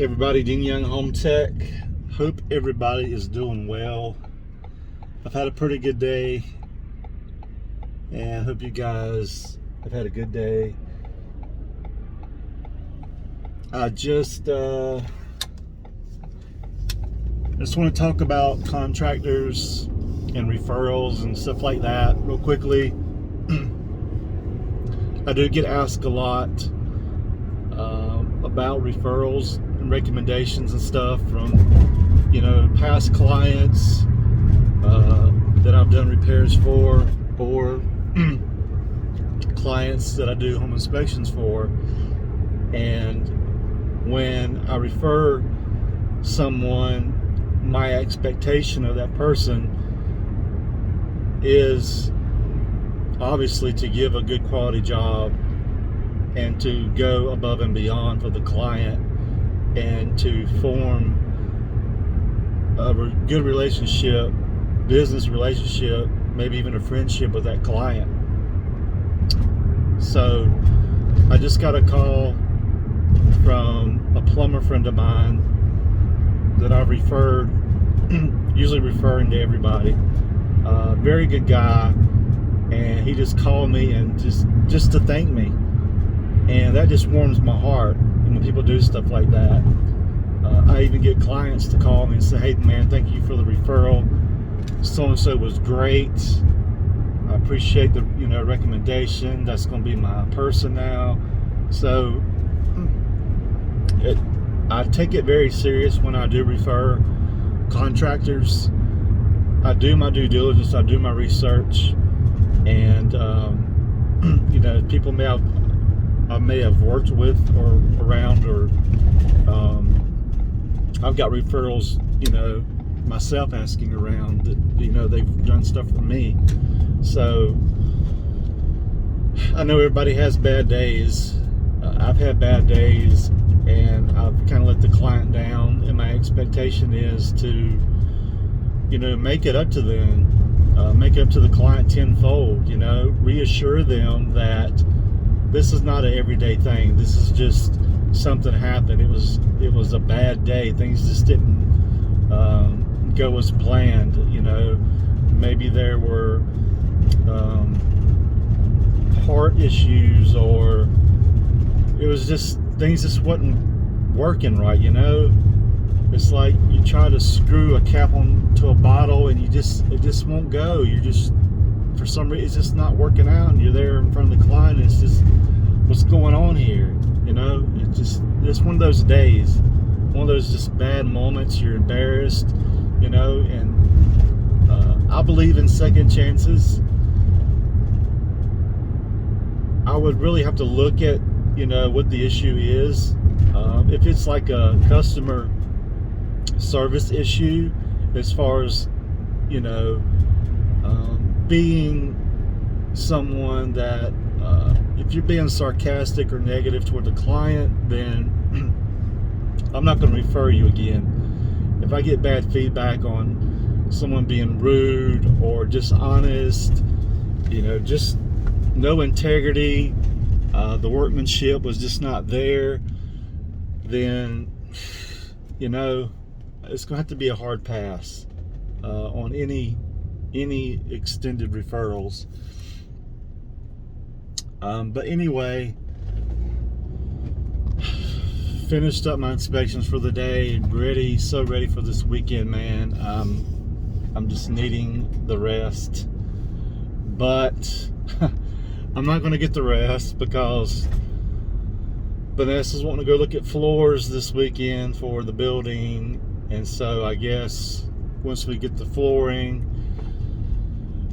Everybody, Dean Young Home Tech. Hope everybody is doing well. I've had a pretty good day, and hope you guys have had a good day. I just want to talk about contractors and referrals and stuff like that real quickly. I do get asked a lot about referrals and recommendations and stuff from, past clients that I've done repairs for, or clients that I do home inspections for. And when I refer someone, my expectation of that person is obviously to give a good quality job and to go above and beyond for the client and to form a good relationship, business relationship, maybe even a friendship with that client. So I just got a call from a plumber friend of mine that I've referred, usually referring to everybody. Very good guy, and he just called me and just to thank me, and that just warms my heart when people do stuff like that. I even get clients to call me and say, "Hey man, thank you for the referral. So and so was great. I appreciate the recommendation. That's going to be my person now." So I take it very serious when I do refer contractors. I do my due diligence. I do my research, and people I may have worked with or around, or I've got referrals, myself asking around that they've done stuff for me. So I know everybody has bad days. I've had bad days, and I've kind of let the client down, and my expectation is to make it up to them, make it up to the client tenfold, reassure them that this is not an everyday thing. This is just something happened. It was a bad day. Things just didn't go as planned. Maybe there were heart issues, or it was just things just wasn't working right. It's like you try to screw a cap onto a bottle and it just won't go. For some reason it's just not working out, and you're there in front of the client and it's just, what's going on here? It's one of those days, one of those just bad moments. You're embarrassed, and I believe in second chances. I would really have to look at what the issue is. If it's like a customer service issue, as far as being someone that if you're being sarcastic or negative toward the client, then I'm not going to refer you again. If I get bad feedback on someone being rude or dishonest, just no integrity, the workmanship was just not there, then it's going to have to be a hard pass on any extended referrals. But anyway, finished up my inspections for the day. So ready for this weekend, man. I'm just needing the rest, but I'm not going to get the rest because Vanessa's wanting to go look at floors this weekend for the building. And so I guess once we get the flooring,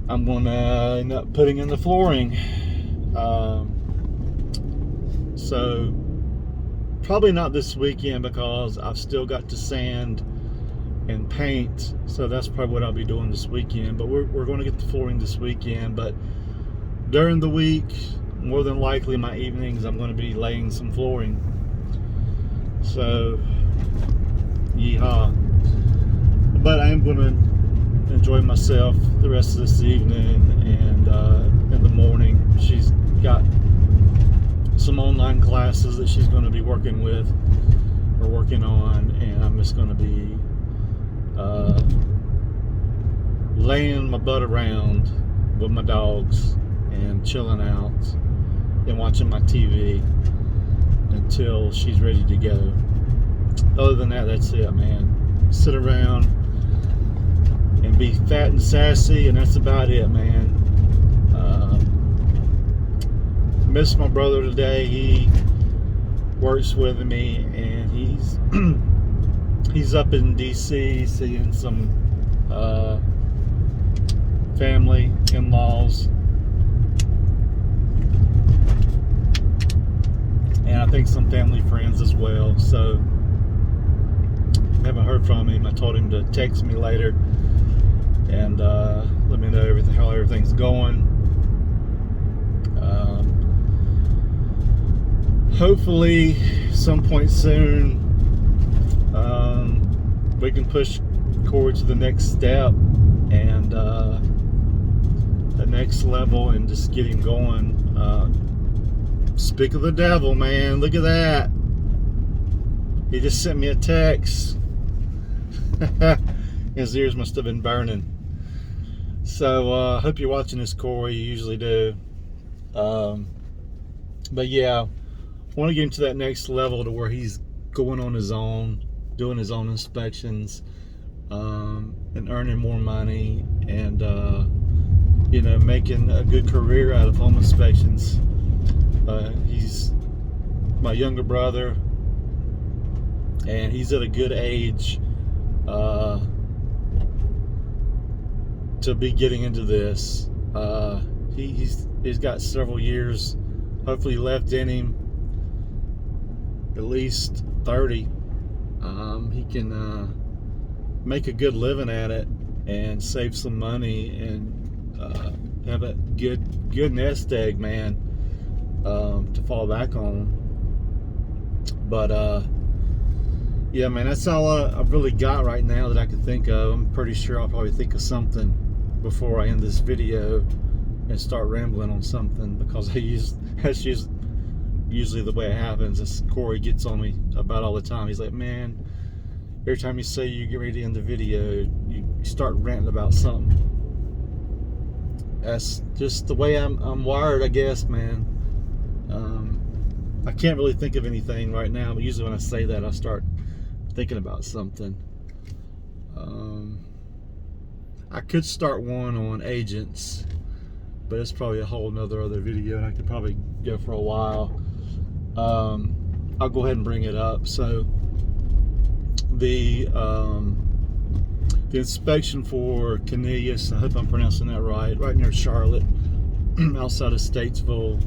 I'm going to end up putting in the flooring. So probably not this weekend because I've still got to sand and paint. So that's probably what I'll be doing this weekend. But we're going to get the flooring this weekend. But during the week, more than likely my evenings, I'm going to be laying some flooring. So yeehaw. But I am going to enjoy myself the rest of this evening, and in the morning she's got some online classes that she's going to be working with or working on, and I'm just going to be laying my butt around with my dogs and chilling out and watching my TV until she's ready to go. Other than that, that's it, man. Sit around and be fat and sassy, and that's about it, man. Missed my brother today. He works with me, and he's up in DC seeing some family, in-laws, and I think some family friends as well. So haven't heard from him. I told him to text me later and let me know how everything's going. Hopefully some point soon we can push Corey to the next step and the next level and just get him going. Speak of the devil, man, look at that. He just sent me a text. His ears must have been burning. So hope you're watching this, Corey. You usually do. But yeah, I want to get him to that next level to where he's going on his own, doing his own inspections, and earning more money, and making a good career out of home inspections. He's my younger brother, and he's at a good age to be getting into this. He's got several years hopefully left in him, at least 30. He can make a good living at it and save some money and have a good nest egg, man, to fall back on. But yeah, man, that's all I've really got right now that I can think of. I'm pretty sure I'll probably think of something before I end this video and start rambling on something, because that's usually the way it happens. As Corey gets on me about all the time. He's like, man, every time you say you get ready to end the video, you start ranting about something. That's just the way I'm wired, I guess, man. I can't really think of anything right now, but usually when I say that, I start thinking about something. I could start one on agents, but it's probably a whole nother other video, and I could probably go for a while. I'll go ahead and bring it up. So the inspection for Cornelius, I hope I'm pronouncing that right near Charlotte, outside of Statesville,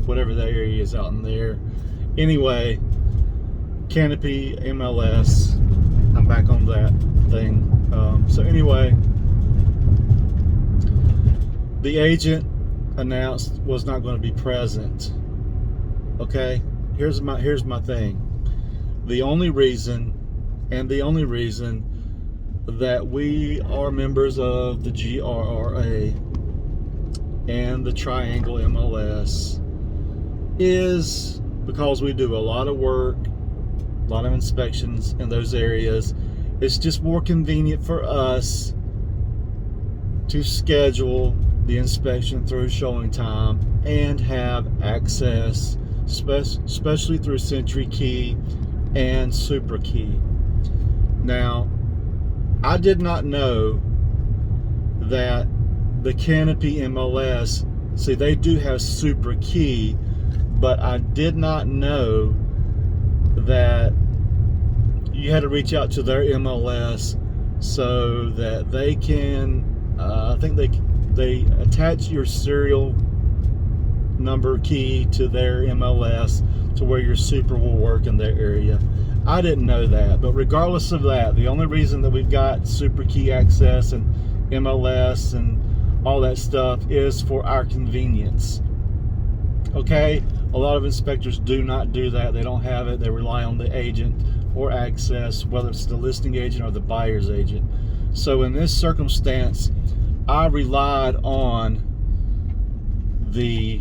whatever that area is out in there. Anyway, Canopy MLS, I'm back on that thing. So anyway, the agent announced was not going to be present. Okay, here's my thing. The only reason that we are members of the GRRA and the Triangle MLS is because we do a lot of work, a lot of inspections in those areas. It's just more convenient for us to schedule the inspection through Showing Time and have access, especially through Century Key and Super Key. Now, I did not know that the Canopy MLS, see, they do have Super Key, but I did not know that you had to reach out to their MLS so that they can, I think they attach your serial number key to their MLS to where your Super will work in their area. I didn't know that, but regardless of that, the only reason that we've got Super Key access and MLS and all that stuff is for our convenience. Okay? A lot of inspectors do not do that. They don't have it. They rely on the agent or access, whether it's the listing agent or the buyer's agent. So in this circumstance, I relied on the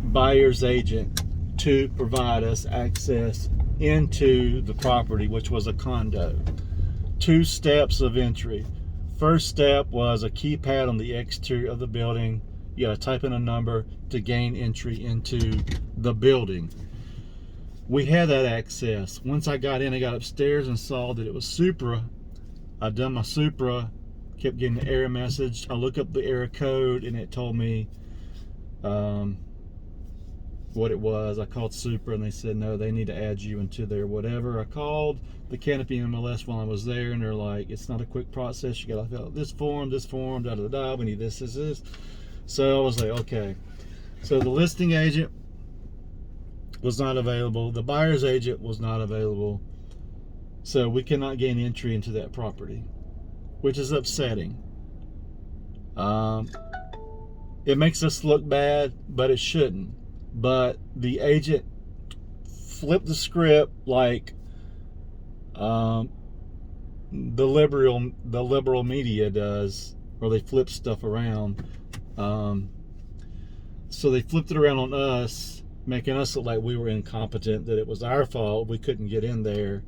buyer's agent to provide us access into the property, which was a condo. 2 steps of entry. First step was a keypad on the exterior of the building. You got to type in a number to gain entry into the building. We had that access. Once I got in, I got upstairs and saw that it was Supra. I'd done my Supra, kept getting the error message. I looked up the error code and it told me what it was. I called Supra and they said, no, they need to add you into their whatever. I called the Canopy MLS while I was there and they're like, it's not a quick process. You got to fill out this form, da da da. We need this. So I was like, okay. So the listing agent was not available. The buyer's agent was not available. So we cannot gain entry into that property, which is upsetting. It makes us look bad, but it shouldn't. But the agent flipped the script like the liberal media does, or they flip stuff around. So they flipped it around on us, making us look like we were incompetent, that it was our fault, we couldn't get in there,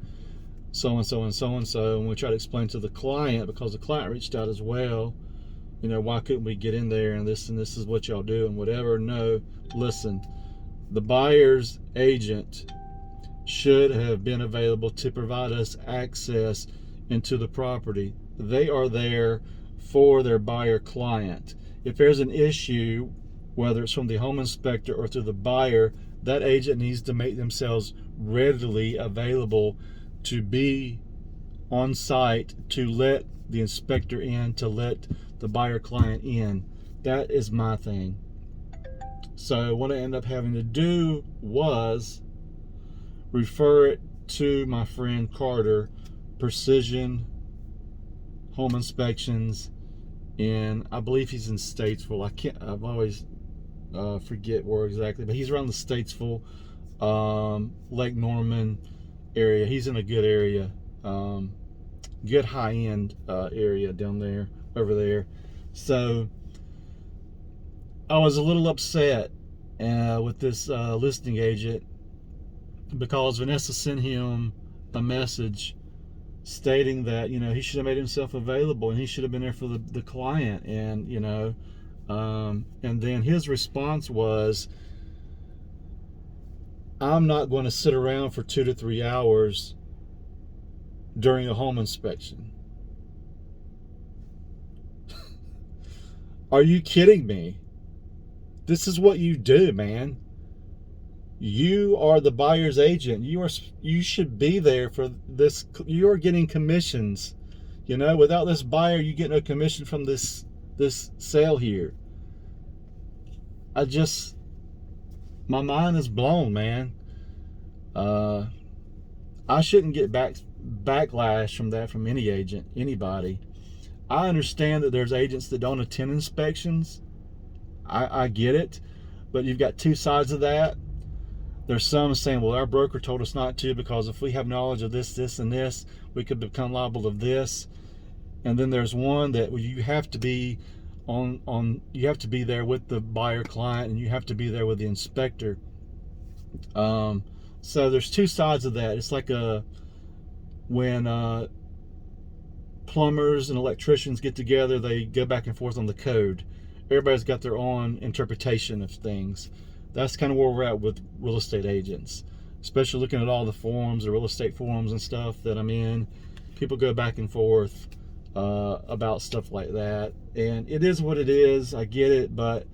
so and so and so and so. And we tried to explain to the client, because the client reached out as well, you know, why couldn't we get in there, and this is what y'all do and whatever. No, listen, the buyer's agent should have been available to provide us access into the property. They are there for their buyer client. If there's an issue, whether it's from the home inspector or to the buyer, that agent needs to make themselves readily available to be on site, to let the inspector in, to let the buyer client in. That is my thing. So what I ended up having to do was refer it to my friend Carter, Precision Home Inspections, and I believe he's in Statesville. I've always forget where exactly, but he's around the Statesville, Lake Norman area. He's in a good area, good high-end area down there, over there. So I was a little upset with this listing agent, because Vanessa sent him a message stating that, you know, he should have made himself available and he should have been there for the client, and you know, and then his response was, I'm not going to sit around for 2 to 3 hours during a home inspection. Are you kidding me? This is what you do, man. You are the buyer's agent. You should be there for this. You are getting commissions. You know, without this buyer, you get no commission from this sale here. My mind is blown, man. I shouldn't get backlash from that from any agent, anybody. I understand that there's agents that don't attend inspections. I get it, but you've got 2 sides of that. There's some saying, well, our broker told us not to, because if we have knowledge of this, this, and this, we could become liable of this. And then there's one that you have to be you have to be there with the buyer client, and you have to be there with the inspector. So there's 2 sides of that. It's like when plumbers and electricians get together, they go back and forth on the code. Everybody's got their own interpretation of things. That's kind of where we're at with real estate agents, especially looking at all the forums, the real estate forums and stuff that I'm in. People go back and forth about stuff like that, and it is what it is. I get it, but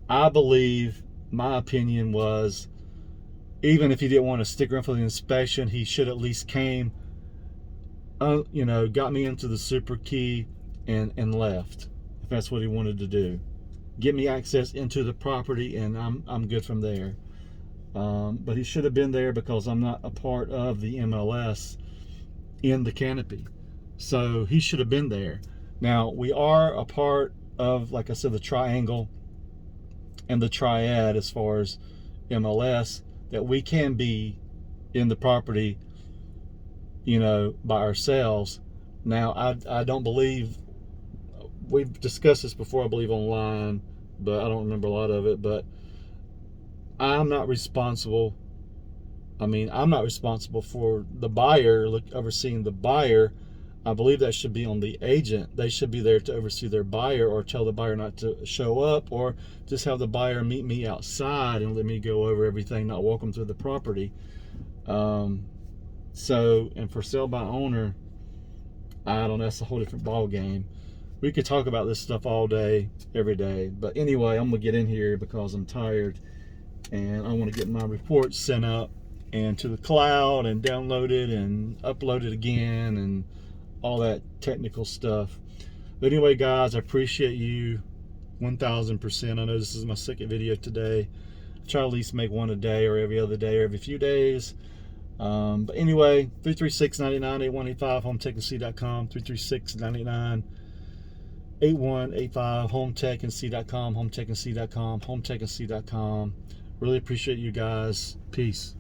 I believe, my opinion was, even if he didn't want to stick around for the inspection, he should at least came, you know, got me into the super key and left, if that's what he wanted to do. Get me access into the property, and I'm good from there. But he should have been there, because I'm not a part of the MLS in the Canopy. So he should have been there. Now, we are a part of, like I said, the triangle and the triad as far as MLS, that we can be in the property, you know, by ourselves. Now, I don't believe, we've discussed this before, I believe, online, but I don't remember a lot of it. But I'm not responsible I mean, I'm not responsible for the buyer, overseeing the buyer. I believe that should be on the agent. They should be there to oversee their buyer, or tell the buyer not to show up, or just have the buyer meet me outside and let me go over everything, not walk them through the property. So, and for sale by owner, I don't know, that's a whole different ball game. We could talk about this stuff all day, every day. But anyway, I'm gonna get in here because I'm tired, and I want to get my report sent up and to the cloud and download it and upload it again and all that technical stuff. But anyway, guys, I appreciate you 1000%. I know this is my second video today. I try to at least make one a day, or every other day, or every few days. But anyway, 336-99-8185, hometechnc.com, 336-99-8185, hometechnc.com, hometechnc.com, hometechnc.com. Really appreciate you guys. Peace.